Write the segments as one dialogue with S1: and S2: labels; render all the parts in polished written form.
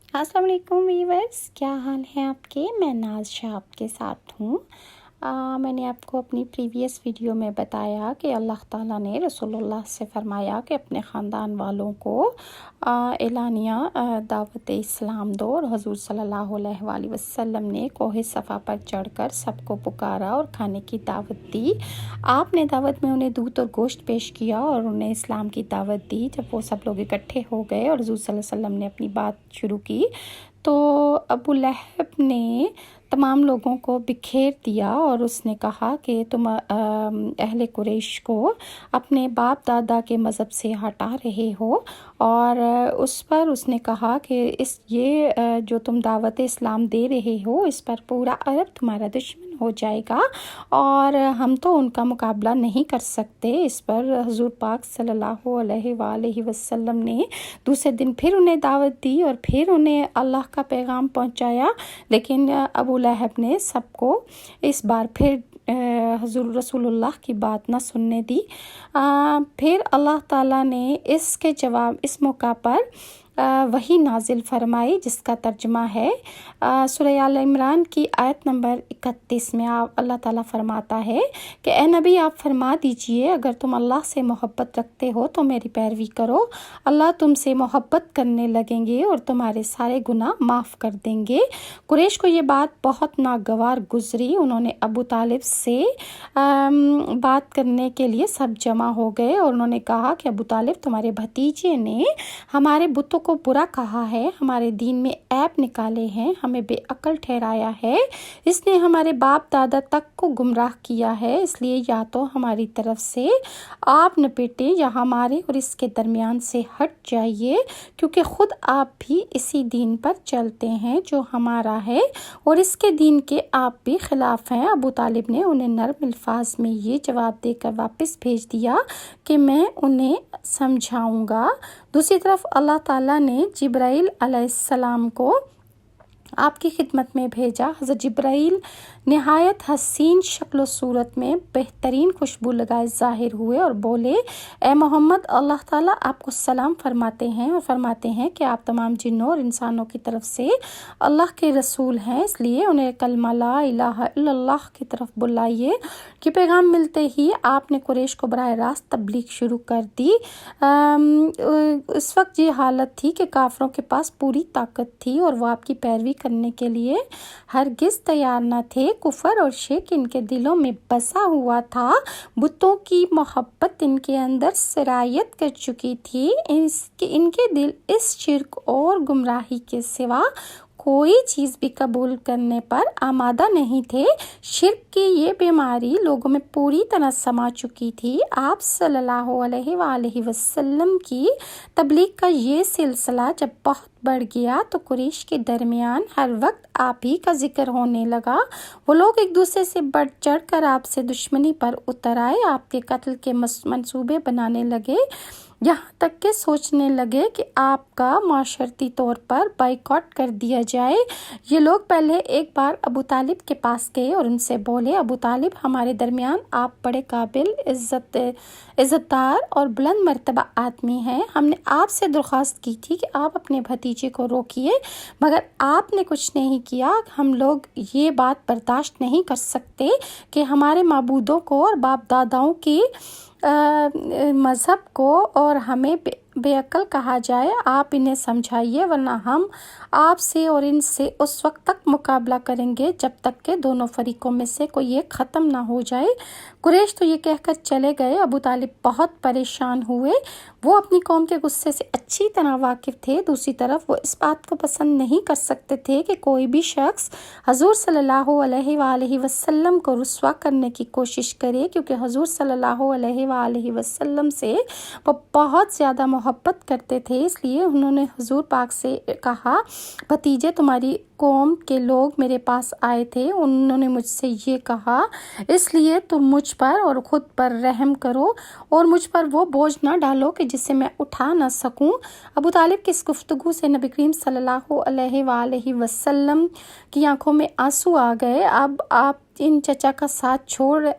S1: अस्सलाम वालेकुम वीवर्स, क्या हाल है आपके। मैं नाज शाह आपके साथ हूँ। मैंने आपको अपनी प्रीवियस वीडियो में बताया कि अल्लाह ताला ने रसूलुल्लाह से फरमाया कि अपने ख़ानदान वालों को एलानिया दावत इस्लाम दो, और हुज़ूर सल्लल्लाहु अलैहि वसल्लम ने कोहे सफ़ा पर चढ़कर सबको पुकारा और खाने की दावत दी। आपने दावत में उन्हें दूध और गोश्त पेश किया और उन्हें इस्लाम की दावत दी। जब वो सब लोग इकट्ठे हो गए और हुज़ूर सल्लल्लाहु अलैहि वसल्लम ने अपनी बात शुरू की तो अबू लहब ने तमाम लोगों को बिखेर दिया और उसने कहा कि तुम अहले कुरैश को अपने बाप दादा के मज़हब से हटा रहे हो। और उस पर उसने कहा कि जो तुम दावत इस्लाम दे रहे हो, इस पर पूरा अरब तुम्हारा दुश्मन हो जाएगा और हम तो उनका मुकाबला नहीं कर सकते। इस पर हुज़ूर पाक सल्लल्लाहु अलैहि वसल्लम ने दूसरे दिन फिर उन्हें दावत दी और फिर उन्हें अल्लाह का पैगाम पहुंचाया, लेकिन अबू लहब ने सबको इस बार फिर हुज़ूर रसूलुल्लाह की बात न सुनने दी। फिर अल्लाह ताला ने इस मौका पर वही नाजिल फरमाई, जिसका तर्जुमा है सूरह आल इमरान की आयत नंबर 31 में अल्लाह ताला फरमाता है कि ए नबी, आप फरमा दीजिए, अगर तुम अल्लाह से मोहब्बत रखते हो तो मेरी पैरवी करो। अल्लाह तुमसे मोहब्बत करने लगेंगे और तुम्हारे सारे गुनाह माफ़ कर देंगे। कुरैश को ये बात बहुत नागवार गुजरी। उन्होंने अबू तालिब से बात करने के लिए सब जमा हो गए और उन्होंने कहा कि अबू तालिब, तुम्हारे भतीजे ने हमारे बुतों को बुरा कहा है, हमारे दीन में ऐब निकाले हैं, हमें बेअक्ल ठहराया है, इसने हमारे बाप दादा तक को गुमराह किया है। इसलिए या तो हमारी तरफ से आप नपेटे या हमारे और इसके दरमियान से हट जाइए, क्योंकि खुद आप भी इसी दीन पर चलते हैं जो हमारा है और इसके दीन के आप भी खिलाफ हैं। अबू तालिब ने उन्हें नर्म अल्फाज में ये जवाब देकर वापस भेज दिया कि मैं उन्हें समझाऊंगा। दूसरी तरफ अल्लाह ताला ने जिब्राइल अलैहिस्सलाम को आपकी खिदमत में भेजा। हज़रत जिब्राइल नहायत हसीन शक्ल सूरत में बेहतरीन खुशबू लगाए ज़ाहिर हुए और बोले, ए मोहम्मद, अल्लाह ताला आपको सलाम फरमाते हैं और फरमाते हैं कि आप तमाम जिन्नों और इंसानों की तरफ से अल्लाह के रसूल हैं, इसलिए उन्हें कलमा ला इलाहा इल्लल्लाह की तरफ बुलाइए। कि पैगाम मिलते ही आपने कुरैश को बराह रास्त तबलीग शुरू कर दी। उस वक्त ये हालत थी कि काफरों के पास पूरी ताकत थी और वो आपकी पैरवी करने के लिए हरगिज़ तैयार न थे। कुफर और शिर्क इनके दिलों में बसा हुआ था। बुतों की मोहब्बत इनके अंदर सिरायत कर चुकी थी। इनके दिल इस शिर्क और गुमराही के सिवा कोई चीज़ भी कबूल करने पर आमादा नहीं थे। शिर्क की ये बीमारी लोगों में पूरी तरह समा चुकी थी। आप सल्लल्लाहु अलैहि वसल्लम की तबलीग का ये सिलसिला जब बहुत बढ़ गया तो कुरैश के दरमियान हर वक्त आप ही का जिक्र होने लगा। वो लोग एक दूसरे से बढ़ चढ़ कर आपसे दुश्मनी पर उतर आए, आपके कत्ल के मंसूबे बनाने लगे, यहाँ तक कि सोचने लगे कि आपका माशरती तौर पर बाइकॉट कर दिया जाए। ये लोग पहले एक बार अबू तालिब के पास गए और उनसे बोले, अबू तालिब, हमारे दरमियान आप बड़े काबिल इज़्ज़तदार और बुलंद मर्तबा आदमी हैं। हमने आपसे दरख्वास्त की थी कि आप अपने भतीजे को रोकिए, मगर आपने कुछ नहीं किया। हम लोग ये बात बर्दाश्त नहीं कर सकते कि हमारे माबूदों को और बाप दादाओं की मज़हब को और हमें बेअक्ल कहा जाए। आप इन्हें समझाइए, वरना हम आपसे और इनसे उस वक्त तक मुकाबला करेंगे जब तक कि दोनों फरीकों में से कोई एक ख़त्म ना हो जाए। कुरैश तो ये कहकर चले गए। अबू तालिब बहुत परेशान हुए। वो अपनी कौम के गुस्से से अच्छी तरह वाकिफ़ थे। दूसरी तरफ वो इस बात को पसंद नहीं कर सकते थे कि कोई भी शख्स हुज़ूर सल्लल्लाहु अलैहि वसल्लम को रुस्वा करने की कोशिश करे, क्योंकि हुज़ूर सल्लल्लाहु अलैहि वसल्लम से वो बहुत ज़्यादा मोहब्बत करते थे। इसलिए उन्होंने हुज़ूर पाक से कहा, भतीजे, तुम्हारी कौम के लोग मेरे पास आए थे, उन्होंने मुझसे ये कहा, इसलिए तुम मुझ पर और ख़ुद पर रहम करो और मुझ पर वो बोझ ना डालो कि जिसे मैं उठा ना सकूं। अबू तालिब की इस गुफ्तगू से नबी करीम सल्लल्लाहु अलैहि वसल्लम की आंखों में आंसू आ गए। अब आप इन चचा का साथ छोड़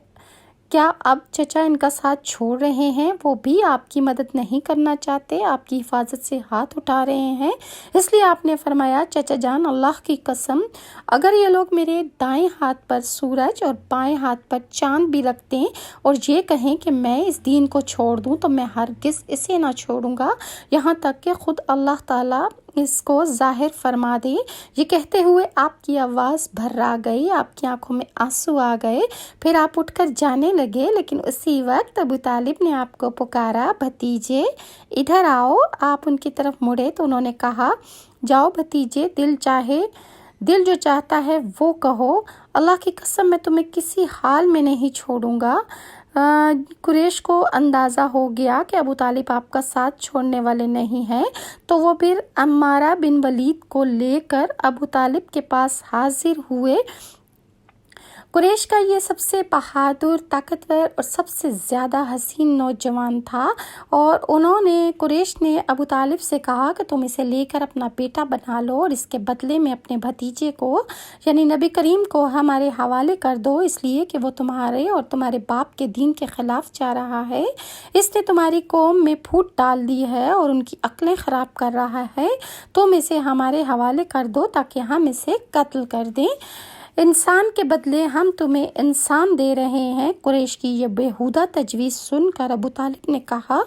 S1: کیا اب چچا ان کا ساتھ چھوڑ رہے ہیں؟ وہ بھی آپ کی مدد نہیں کرنا چاہتے، آپ کی حفاظت سے ہاتھ اٹھا رہے ہیں۔ اس لیے آپ نے فرمایا چچا جان اللہ کی قسم اگر یہ لوگ میرے دائیں ہاتھ پر سورج اور بائیں ہاتھ پر چاند بھی رکھ دیں اور یہ کہیں کہ میں اس دین کو چھوڑ دوں تو میں ہرگز اسے نہ چھوڑوں گا یہاں تک کہ خود اللہ تعالیٰ اس کو ظاہر فرما دے۔ یہ کہتے ہوئے آپ کی آواز بھرا گئی، آپ کی آنکھوں میں آنسو آ گئے، پھر آپ اٹھ کر جانے لگے، لیکن اسی وقت ابو طالب نے آپ کو پکارا، بھتیجے ادھر آؤ۔ آپ ان کی طرف مڑے تو انہوں نے کہا جاؤ بھتیجے، دل جو چاہتا ہے وہ کہو، اللہ کی قسم میں تمہیں کسی حال میں نہیں چھوڑوں گا۔ قریش کو اندازہ ہو گیا کہ ابو طالب آپ کا ساتھ چھوڑنے والے نہیں ہیں، تو وہ پھر عمارہ بن ولید کو لے کر ابو طالب کے پاس حاضر ہوئے۔ قریش کا یہ سب سے بہادر، طاقتور اور سب سے زیادہ حسین نوجوان تھا، اور قریش نے ابو طالب سے کہا کہ تم اسے لے کر اپنا بیٹا بنا لو اور اس کے بدلے میں اپنے بھتیجے کو یعنی نبی کریم کو ہمارے حوالے کر دو، اس لیے کہ وہ تمہارے اور تمہارے باپ کے دین کے خلاف جا رہا ہے، اس نے تمہاری قوم میں پھوٹ ڈال دی ہے اور ان کی عقلیں خراب کر رہا ہے، تم اسے ہمارے حوالے کر دو تاکہ ہم اسے قتل کر دیں، انسان کے بدلے ہم تمہیں انسان دے رہے ہیں۔ قریش کی یہ بیہودہ تجویز سن کر ابو طالب نے کہا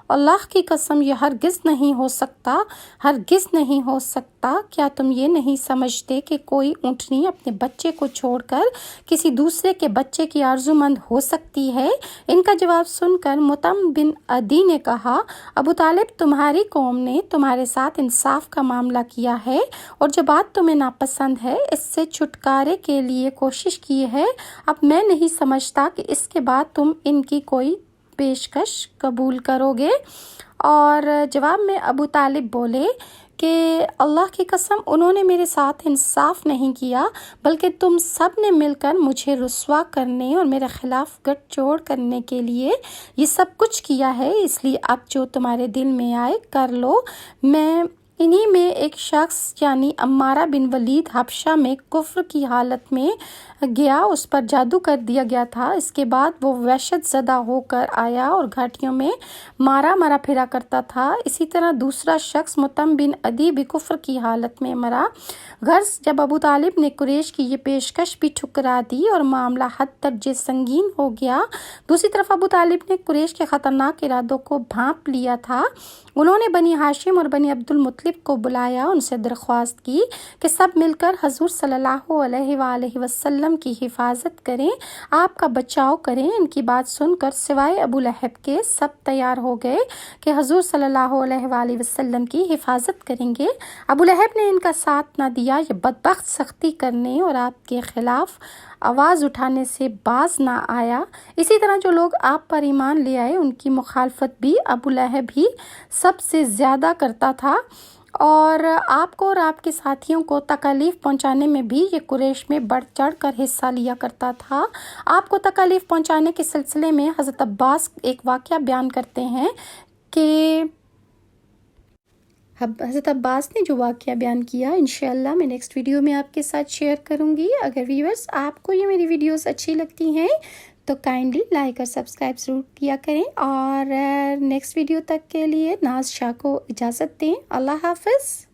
S1: اللہ کی قسم یہ ہرگز نہیں ہو سکتا، ہرگز نہیں ہو سکتا، کیا تم یہ نہیں سمجھتے کہ کوئی اونٹنی اپنے بچے کو چھوڑ کر کسی دوسرے کے بچے کی آرزومند ہو سکتی ہے؟ ان کا جواب سن کر مطعم بن عدی نے کہا ابو طالب تمہاری قوم نے تمہارے ساتھ انصاف کا معاملہ کیا ہے اور جو بات تمہیں ناپسند ہے اس سے چھٹکارے کے لیے کوشش کی ہے، اب میں نہیں سمجھتا کہ اس کے بعد تم ان کی کوئی پیشکش قبول کرو گے۔ اور جواب میں ابو طالب بولے کہ اللہ کی قسم انہوں نے میرے ساتھ انصاف نہیں کیا بلکہ تم سب نے مل کر مجھے رسوا کرنے اور میرے خلاف گٹھ جوڑ کرنے کے لیے یہ سب کچھ کیا ہے، اس لیے اب جو تمہارے دل میں آئے کر لو۔ میں انہی میں ایک شخص یعنی عمارہ بن ولید حبشہ میں کفر کی حالت میں گیا، اس پر جادو کر دیا گیا تھا، اس کے بعد وہ وحشت زدہ ہو کر آیا اور گھاٹیوں میں مارا پھرا کرتا تھا۔ اسی طرح دوسرا شخص مطعم بن عدی بھی کفر کی حالت میں مرا۔ غرض جب ابو طالب نے قریش کی یہ پیشکش بھی ٹھکرا دی اور معاملہ حد درجے سنگین ہو گیا، دوسری طرف ابو طالب نے قریش کے خطرناک ارادوں کو بھانپ لیا تھا۔ انہوں نے بنی ہاشم اور بنی عبد المطلب کو بلایا، ان سے درخواست کی کہ سب مل کر حضور صلی اللہ علیہ وآلہ وسلم کی حفاظت کریں، آپ کا بچاؤ کریں۔ ان کی بات سن کر سوائے ابو لہب کے سب تیار ہو گئے کہ حضور صلی اللہ علیہ وآلہ وسلم کی حفاظت کریں گے۔ ابو لہب نے ان کا ساتھ نہ دیا، یہ بدبخت سختی کرنے اور آپ کے خلاف آواز اٹھانے سے باز نہ آیا۔ اسی طرح جو لوگ آپ پر ایمان لے آئے ان کی مخالفت بھی ابو لہب ہی سب سے زیادہ کرتا تھا، اور آپ کو اور آپ کے ساتھیوں کو تکالیف پہنچانے میں بھی یہ قریش میں بڑھ چڑھ کر حصہ لیا کرتا تھا۔ آپ کو تکالیف پہنچانے کے سلسلے میں حضرت عباس ایک واقعہ بیان کرتے ہیں کہ حضرت عباس نے جو واقعہ بیان کیا انشاءاللہ میں نیکسٹ ویڈیو میں آپ کے ساتھ شیئر کروں گی۔ اگر ویورز آپ کو یہ میری ویڈیوز اچھی لگتی ہیں تو کائنڈلی لائک اور سبسکرائب ضرور کیا کریں، اور نیکسٹ ویڈیو تک کے لیے ناز شاہ کو اجازت دیں۔ اللہ حافظ۔